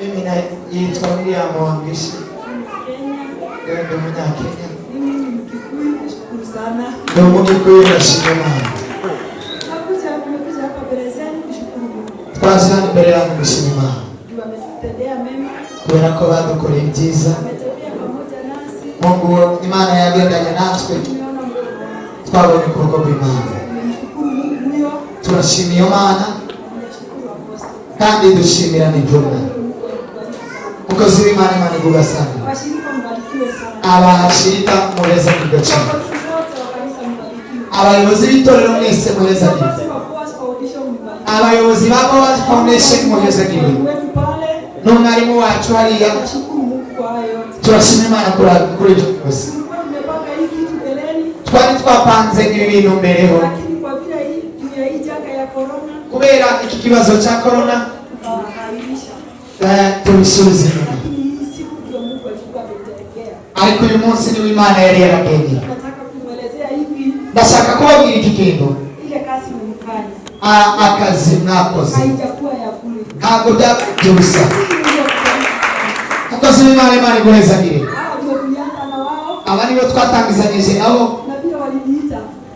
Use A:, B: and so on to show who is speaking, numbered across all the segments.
A: Mimi naitwa William Wangishi. Wewe ndio Mnyakenya?
B: Mimi ni Mkikuyu, nashukuru sana.
A: Ndio Mkikuyu, nashukuru sana.
B: Tumekuja hapa mbele zenu kushukuru Mungu.
A: Kwanza ni mbele yangu kushukuru Mungu.
B: Ametutendea mema.
A: Kubera ko badukora ibyiza.
B: Ametembea pamoja nasi.
A: Mungu Imana yagendanye natwe. Twabonye ukuboko kw'Imana. Turashimiye Imana. Kandi dushimira n'ijuru. Mukozi w'Imana Imana iguha sana. Abashirika muheza kugacana. Abayobozi b'itorero mwese muheza kugacana. Abayobozi ba Boaz Foundation muheza kugacana. N'umwarimu wacu hariya. Turashimira Imana kuri ibyo byose. Twari twapanze ibi bintu mbereho. Kubera iki kibazo cya corona tubisubize inyuma. Ariko uyu munsi ni Imana yari yaragennye. Ndashaka kubabwira iki kintu. Akazi mwakoze ntabwo byabyusa. Mukozi w'Imana Imana iguhezagire. Aba nibo twatangizanyije nabo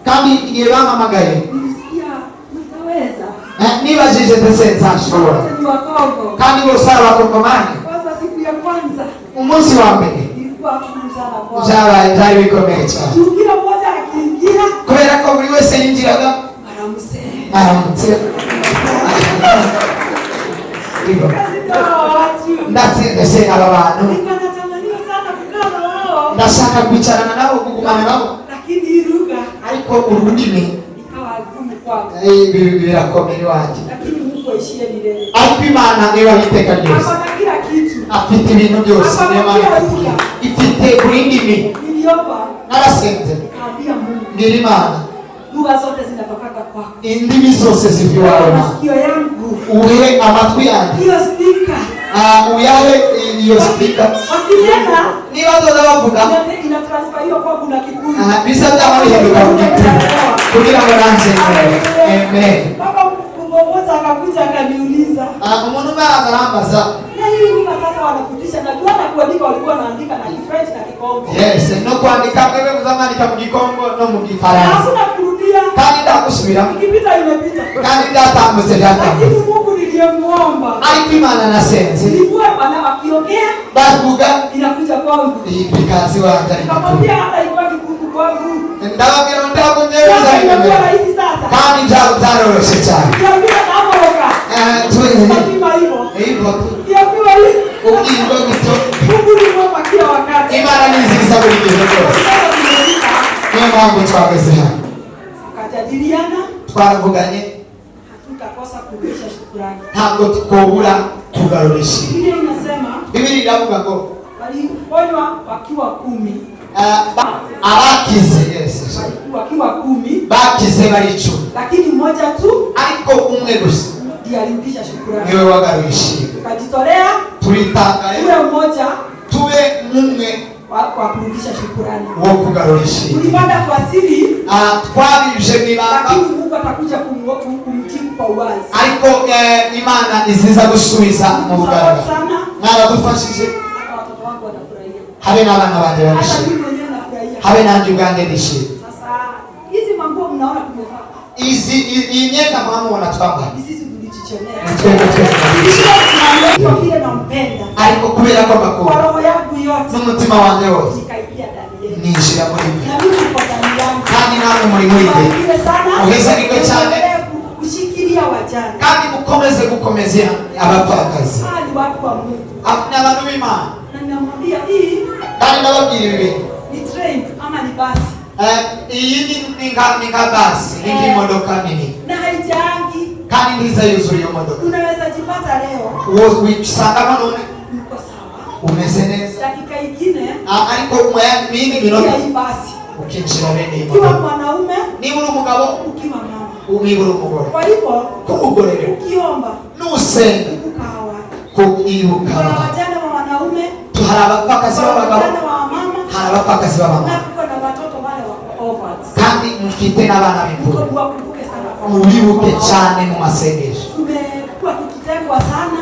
A: kandi igihe bampamagaye nibajije ndetse nzashobora kandi bose abakongomani umunsi wa mbere byari bikomeye cyane kubera ko buri wese yinjiraga aramutse ndetse aba bantu ndashaka kwicarana nabo kugumana nabo ariko ururimi birakomeye iwanjye ariko Imana niba iteka ryose afite ibintu byose ifite buri ndimi narasenze mbwira Imana indimi zose ziva iwawe uhe amatwi yanjye uyahe iyo speaker niba doda bavuga bisa byaba bihinduka kugira ngo nanjye amen.
B: Mmoja akakuja akaniuliza.
A: Umuntu barambaza.
B: Na hii ni sasa wanafundisha na jua na kuandika walikuwa wanaandika na French na Kikongo.
A: Yes, no kuandika wewe mzamani kama Kikongo no mu Kifaransa.
B: Hakuna kurudia.
A: Kandi ndakusubira.
B: Ikipita imepita.
A: Kandi ndatambuze data.
B: Lakini Mungu niliyemuomba.
A: Ariko Imana nasenze.
B: Nilikuwa bana wakiongea.
A: Bavuga
B: inakuja kwangu.
A: Bikazi waje.
B: Nikamwambia hata ilikuwa kikuku kwangu.
A: Ndababwira ndakunyereza
B: hivi.
A: Kandi ndaroroshe cyane. Hivyo tu. Ukiwa mtu. Imana ni nziza buri gihe cyose. Niyo mpamvu twageze hano.
B: Akajadiliana.
A: Twaravuganye.
B: Hatutakosa kurudisha shukrani.
A: Ntabwo tukobura kugarurisha.
B: Biblia inasema.
A: Biblia iravuga ngo
B: waliponywa wakiwa 10.
A: Abakize Yesu.
B: Wakiwa 10.
A: Bakize bari 10.
B: Lakini mmoja tu.
A: Ariko umwe gusa.
B: Alirudisha shukrani.
A: Niwe wagarurisha.
B: Tukajitolea.
A: Tulitanga
B: yule mmoja.
A: Tuwe mumwe
B: wa kurudisha shukrani.
A: Wo kugarurisha.
B: Tulipanda kwa siri.
A: Twabije nibanga.
B: Lakini Mungu atakuja kumjibu kwa uwazi.
A: Ariko Imana iziza gusubiza mu bugaragara. Mwaradufashije.
B: Watoto wangu wanafurahia.
A: Habe n'abana banje barishimye. Habe nanjye ubwanjye ndishimye.
B: Sasa hizi mambo mnaona tumevaa.
A: Iyi myenda mwamubona twambaye. Ariko kubera ko bakora n'umutima wanjye wose nishira muri mwe kandi namwe muri mwite uheza niko cyane kandi mukomeze gukomeza abapfakazi ni abantu b'Imana kandi ndababwira ibi iyi ni nka basi ni nk'imodoka nini kandi ndiza yuzura iyo modoka
B: unaweza jipata leo
A: uwo wisanga none
B: uko sawa
A: umeze neza
B: dakika nyingine
A: ariko mimi minota
B: basi
A: ukinjira bene
B: ukiwa mwanaume
A: niba uri umugabo
B: ukiwa mama
A: niba uri umugore
B: kwa hivyo
A: kumugore
B: ukiomba
A: nusenga kuibuka
B: wajana wa wanaume
A: hari abapfakazi b'abagabo
B: wajana wa mama
A: hari abapfakazi b'abamama
B: na kuna watoto wale
A: kandi mfite n'abana b'imfura mubibuke cyane mu masengesho.
B: Tumekuwa tukitengwa sana,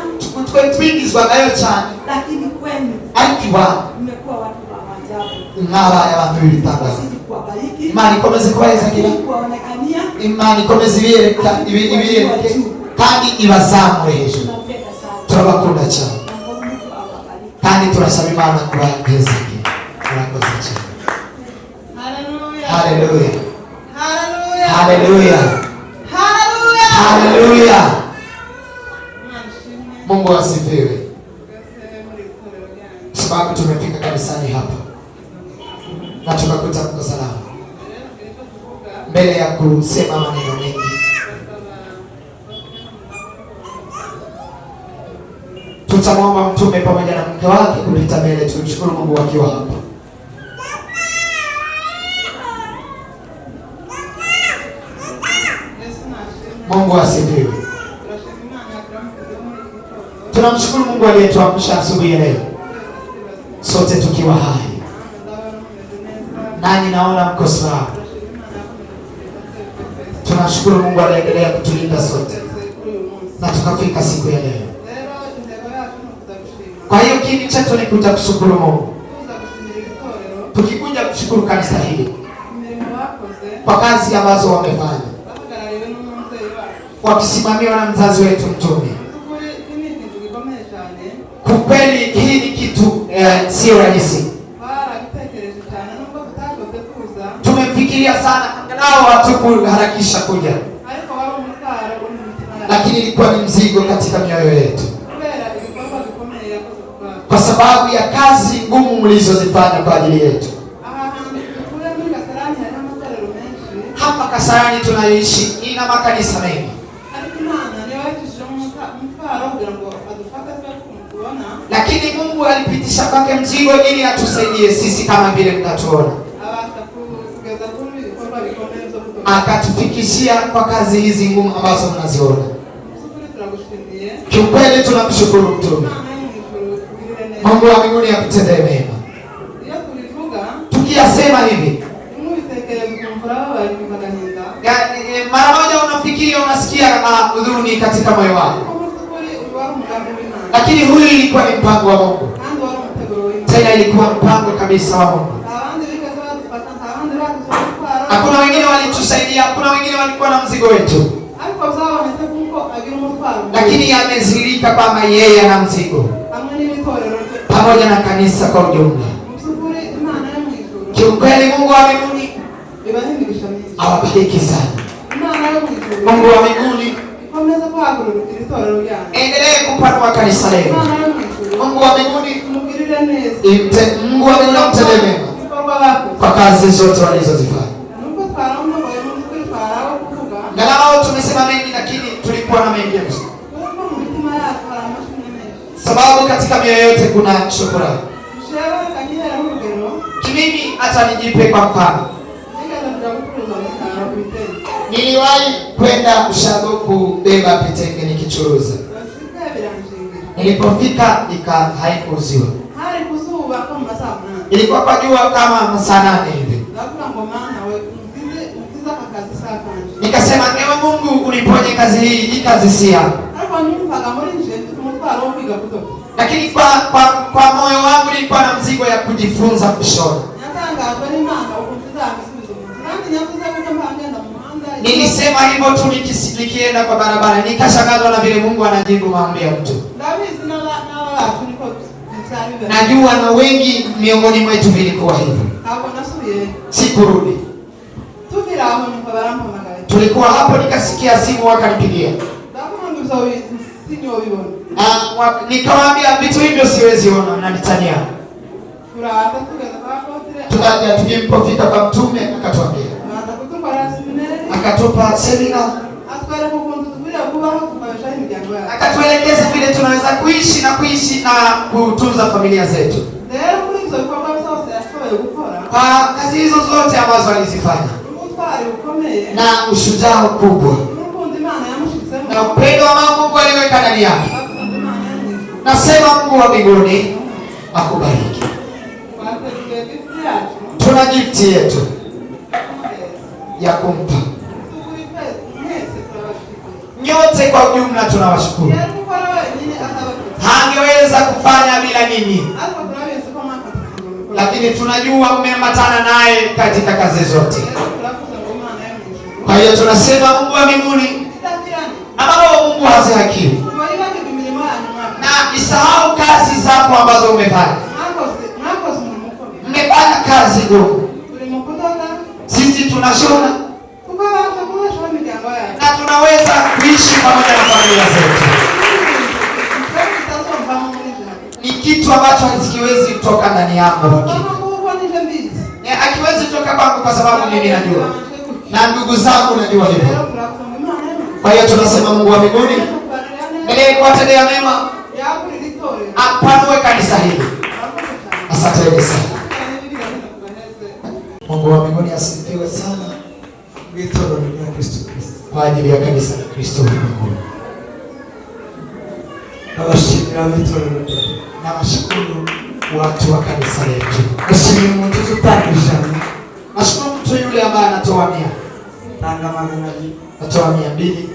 A: twe twigizwagayo cyane,
B: lakini kwenu
A: ariko iwanyu
B: mmekuwa watu wa maajabu,
A: mwabaye abantu b'ibitangaza.
B: kuwabariki,
A: Imana ikomeze kubahezagira,
B: kuwaonekania,
A: Imana ikomeze ibiyereke kandi ibazamure hejuru. Turabakunda cyane kandi turasaba Imana kubahezagira. Murakoze cyane. Haleluya, haleluya, haleluya, haleluya, haleluya. Mungu asifiwe. Sababu tumefika kanisani hapa na tukakuta mko salama. Mbele ya kusema maneno mengi, tutamwomba mtume pamoja na mke wake kuleta mbele. Tumshukuru Mungu wakiwa hapa. Mungu asifiwe. Tunamshukuru Mungu aliyetuamsha asubuhi ya leo sote tukiwa hai. Nani naona mko sawa. Tunashukuru Mungu aliendelea kutulinda sote na tukafika siku ya leo. Kwa hiyo kiini chetu ni kuja kushukuru Mungu. Tukikuja kushukuru kanisa hili kwa kazi ambazo wamefanya, wakisimamiwa na mzazi wetu mtume. Kwa kweli hii ni kitu sio rahisi. Tumefikiria sana angalau watu kuharakisha kuja, lakini ilikuwa ni mzigo katika mioyo yetu kwa sababu ya kazi ngumu mlizozifanya kwa ajili yetu. Hapa Kasarani tunayoishi ina makanisa mengi, lakini Mungu alipitisha kwake mzigo ili atusaidie sisi kama vile mnatuona. Akatufikishia kwa kazi hizi ngumu ambazo mnaziona. Kiukweli tunamshukuru mtume. Mungu wa mbinguni akutendee mema. Tukiyasema hivi, mara moja unafikiria, unasikia huzuni katika moyo wako, lakini huyu ilikuwa ni mpango wa Mungu. Tena ilikuwa mpango kabisa wa Mungu. Hakuna wengine walitusaidia, hakuna wengine walikuwa na mzigo wetu, lakini yamezilika kwamba yeye ana mzigo pamoja na kanisa kwa ujumla. Kiukweli Mungu wa mbinguni awabariki sana. Mungu wa mbinguni endelee kupanua kanisa leo. Mungu wa mbinguni amtendee mema kwa kazi zote walizozifanya. Ngalao tumesema mengi, lakini tulikuwa na mengi ya kusema, sababu katika mioyo yote kuna shukrani. Kimimi hata nijipe kwa mfano, niliwahi kwenda Ushago kubeba vitenge nikichuruza. Nilipofika haikuuziwa. Ilikuwa kwa jua kama saa 8 hivi. Nikasema, ewe Mungu uniponye kazi hii kazi si yangu. Lakini kwa moyo wangu nilikuwa na mzigo ya kujifunza kushona. Nilisema hivyo tu nikienda kwa barabara, nikashangazwa na vile Mungu anajibu maombi ya mtu. Najua na wengi miongoni mwetu vilikuwa hivyo. Sikurudi. Tulikuwa hapo, nikasikia simu wakanipigia. Nikawaambia vitu hivyo siwezi ona na nitania. Tukaja tukipofika kwa mtume akatuambia. Akatupa semina. Akatuelekeza vile tunaweza kuishi na kutunza familia zetu. Kwa kazi hizo zote ambazo alizifanya na ushujaa kubwa na upendo wa Mungu aliweka ndani yake. Nasema Mungu wa mbinguni akubariki. Tuna gift yetu ya kumpa. Nyote kwa ujumla tunawashukuru. Hangeweza kufanya bila nyinyi, lakini tunajua mmeambatana naye katika kazi zote. Kwa hiyo tunasema Mungu wa mbinguni na Baba wa Mungu hazi hakimu, na isahau kazi zako ambazo umefanya. Mmefanya kazi ngumu, sisi tunashona na tunaweza kuishi pamoja na familia zetu. Ni kitu ambacho hakiwezi kutoka ndani yako, hakiwezi kutoka kwangu, kwa sababu mimi najua na ndugu zangu najua hivyo. Kwa hiyo tunasema Mungu wa mbinguni endelee kuwatendea mema, apanue kanisa hili. Asante sana. Mungu wa mbinguni asifiwe sana kwa ajili ya kanisa la Kristo ulimwenguni. Nawashukuru watu wa kanisa letu. Nashukuru mtu yule ambaye anatoa 100. Natoa 200.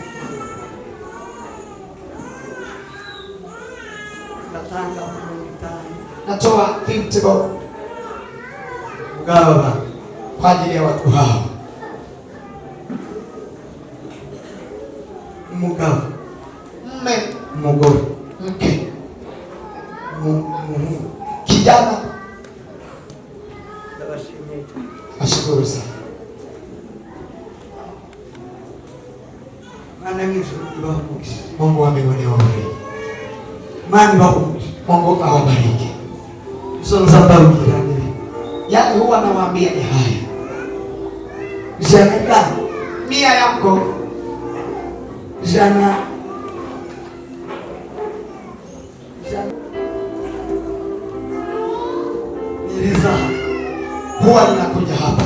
A: Natoa 50 bob kwa ajili ya watu hao. Mme, mgore, mke, kijana. Ashukuru sana. Mungu wa mbinguni awabariki. Mungu awabariki. Yaani huwa nawaambia ni haya. Nia yako jana niliza huwa ninakuja hapa.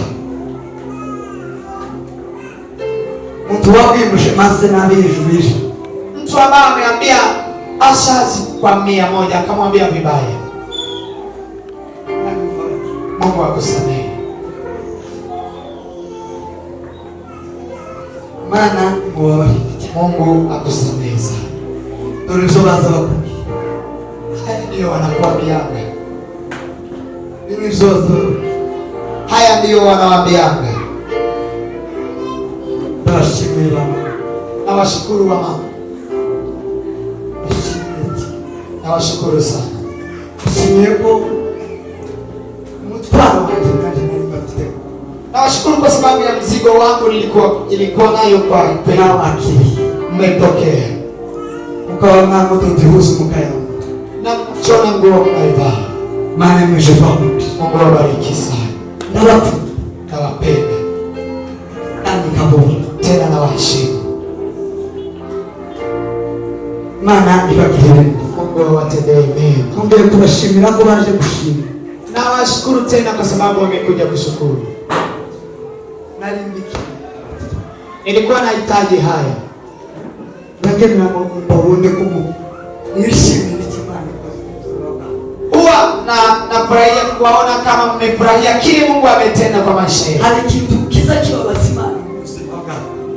A: Mtu wakimushe masena bijubishi. Mtu ambaye ameambia ashazi kwa 100 akamwambia vibaya. Mungu akusamehe. Maana Mungu akusamehe sana. Tulizobaza wakuki. Haya ndio wanakuambianga. Haya ndio wanawaambianga. Nawashukuru wa mama. Nawashukuru sana. Simepo mtwano nawashukuru kwa sababu ya mzigo wangu nilikuwa nayo kwa pena akili. Mmepokea. Mkawa mama mtuhusu mkaya. Na mchona nguo mnaivaa. Maana mmeshoka. Mungu awabariki sana. Nawapenda. Nani kaburi. Tena nawaheshimu. Maana nibakireni. Mungu awatendee mema. Ongea kubashimira ko baje gushima. Nawashukuru tena kwa sababu wamekuja kushukuru. Nilikuwa nahitaji haya. Lakini na mbonde kumu. Nishimi nichimani. Huwa nafurahia kuwaona kama mmefurahia kile Mungu ametenda kwa maisha yenu. Hali kitu kiza kiwa basimani.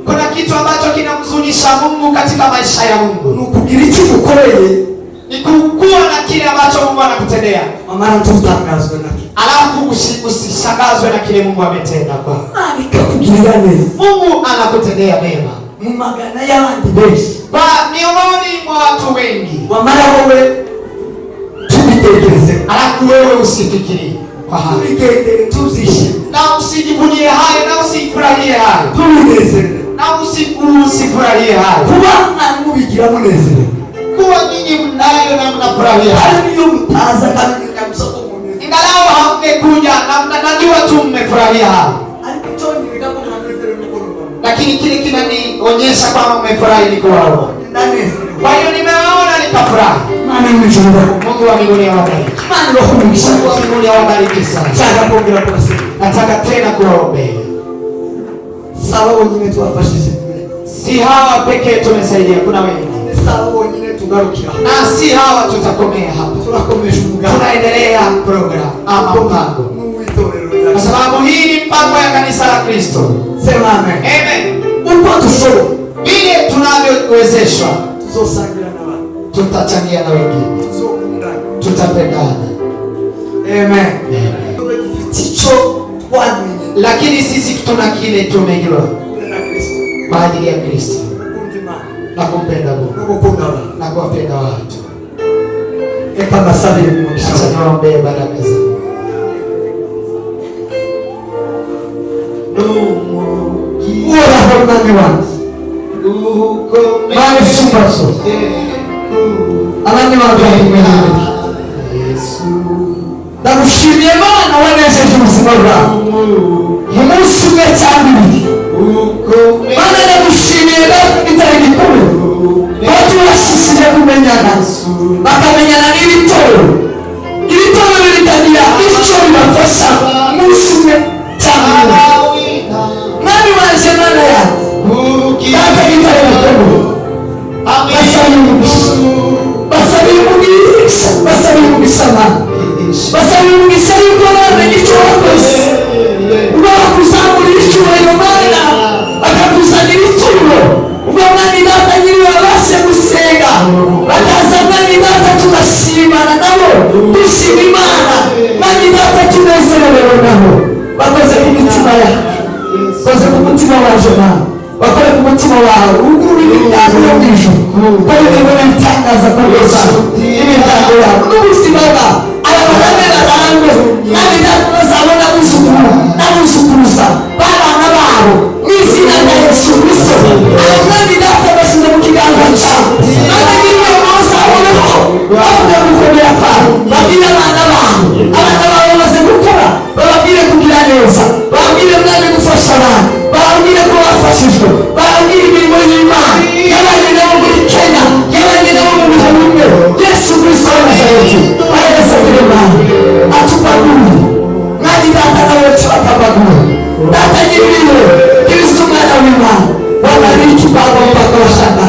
A: Kuna kitu ambacho kinamhuzunisha Mungu katika maisha ya Mungu. Nukugirichi kukoreye. Ni kukua na kile ambacho Mungu anakutendea. Maana tutangazwe na kile. Alafu usishangazwe na kile Mungu ametenda kwa. Mungu anakutendea mema. Mumagana y'abandi benshi. Kwa miongoni mwa watu wengi. Wamara wewe tubitekereze. Alafu wewe usifikiri kwa hayo. Tubitekereze tuzishi. Na usijivunie hayo na usifurahie hayo. Tubinezere. Na usifurahie hayo. Kuba mubigira munezere. Kuwa nyinyi mnayo na mnafurahia. Hali hiyo mtaanza kama msoko mwenyewe. Ingalau hamekuja na najua tu mmefurahia hayo. Alipitoni nikapo na mnezere mkono. Lakini kile kinanionyesha kwamba mmefurahi ni kwao. Kwa hiyo nimewaona nikafurahi. Maana nimechunga. Mungu wa mbinguni awabariki. Maana roho Mungu wa mbinguni awabariki sana. Nataka kuongea kwa sisi. Nataka tena kuwaombea. Sawa wengine tuwafashishe. Si hawa pekee tumesaidia, kuna wengine. Sawa wengine tugarukira. Na si hawa tutakomea hapa. Tunakomesha muganga. Tunaendelea program ama mpango. Mungu itorero. kwa sababu hii ni mpango ya kanisa la Kristo.
C: Sema amen.
A: Amen.
C: Uko tusoro
A: Vile tunavyowezeshwa
C: tuzosangira na watu,
A: tutachangia na wengine,
C: tuzokundana,
A: tutapendana.
C: Amen.
A: Ticho wani, lakini sisi tuna kile tumegiwa kwa ajili ya Kristo na kumpenda Mungu na kuwapenda watu. Acha niwaombee baraka za Mungu.
C: Ndagushimiye Mana wanesheje ubuzima bwawe umunsi umwe cyangwa ibiri. Mana ndagushimiye bitari gikuru batu bashishije kumenyana bakamenyana n'ibitoro bitagira icyo bibafasha umunsi umwe cyangwa ibiri. Mwami wanje Mana yanjye data bitari gikuru basabiye umugisha Mana, basabiye umugisha yuko bamenye icyo wakoze, ubwo bakuzamurira icyubahiro Mana, bakakuzanira ituro, ubwo Mwami Data nyiriwe babashe gusenga, bakaza Mwami Data tugashimana nabo, dushima Imana, Mwami Data tunezerewe nabo, bakoze ku mitima yacu, bakoze ku mutima waje Mana, bakore ku mutima wawe, ugurura imiryango yo mu ijuru, ukore ibintu bitangaza kuguza imiryango yawe n'ubuzima bwawe. Abagore barangwe Mwami Data bazabona n'abuzukuruza b'abana babo mu izina rya Yesu Kristo. Mwami Data bashyize mu kiganza cyawe, Mwami niwe muzaboneho bavuga gukomera kwawe, babwire abana babo bamaze gukora, bababwire kugira neza, bababwire Mwami gufasha abantu, bababwire ko bafashijwe, bababwire imirimo y'Imana y'abandi nabo muri Kenya, y'abandi nabo mu bihe bimwe. Yesu Kristo wa Nazareti atupagure Mwami Data nawe tubakabagure Data nyir'ibiro Kristo mwana w'Imana, wabariki Baba mpaka washanga,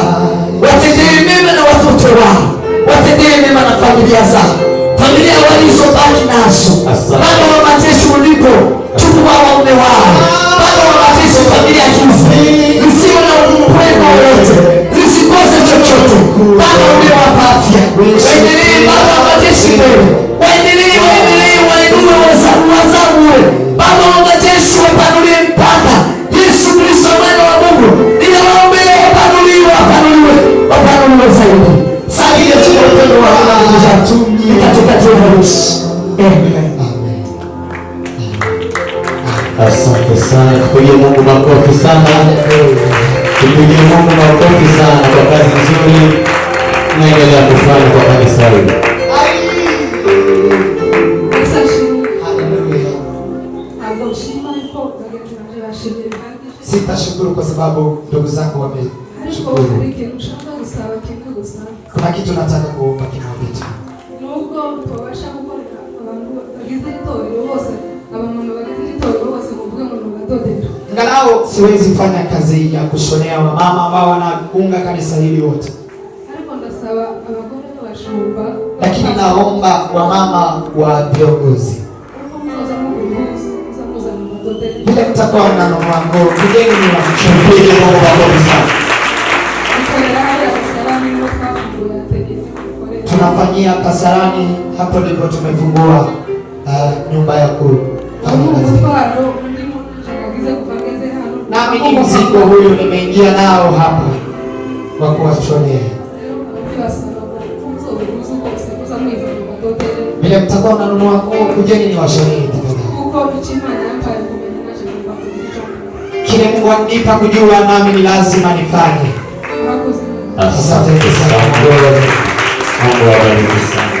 C: watendee mema na watoto wao, watendee mema na familia zao, familia walizobaki nazo. Baba wa mateso ulipo, chukua waume wao. Baba wa mateso, familia hizi zisiwe na upweke wowote, zisikose chochote. Baba uliwapa afya, waendelee Baba wa mateso wewe, waendelee wainue wazamue. Baba wa majeshi wapanulie mpaka. Yesu Kristo mwana wa Mungu, ninawaombea wapanuliwe zaidi. Sahihi ya upendo wa Mungu zetu katika jina la Yesu. Amen.
D: Asante sana. Tupigie Mungu makofi sana. Tupigie Mungu makofi sana kwa kazi nzuri naendelea kufanya kwa kanisa hili.
A: Sitashukuru kwa sababu ndugu zangu wameshukuru. Kuna kitu nataka kuomba kimoja tu. Angalau siwezi fanya kazi ya kushonea wamama ambao wanaunga kanisa hili wote, lakini naomba wamama wa viongozi vile mtakuwa mnanunua nguo, kigeni ni
D: Tupigie Mungu makofi sana.
A: tunafanyia Kasarani, hapo ndipo tumefungua nyumba ya kufanya kazi. Nami ni mzigo huyu nimeingia nao hapa wa kuwashonea. Vile mtakuwa mnanunua nguo, kujeni ni washonee tafadhali. Kile Mungu anipa kujua nami ni lazima nifanye. Asante sana.
D: Mungu awabariki sana.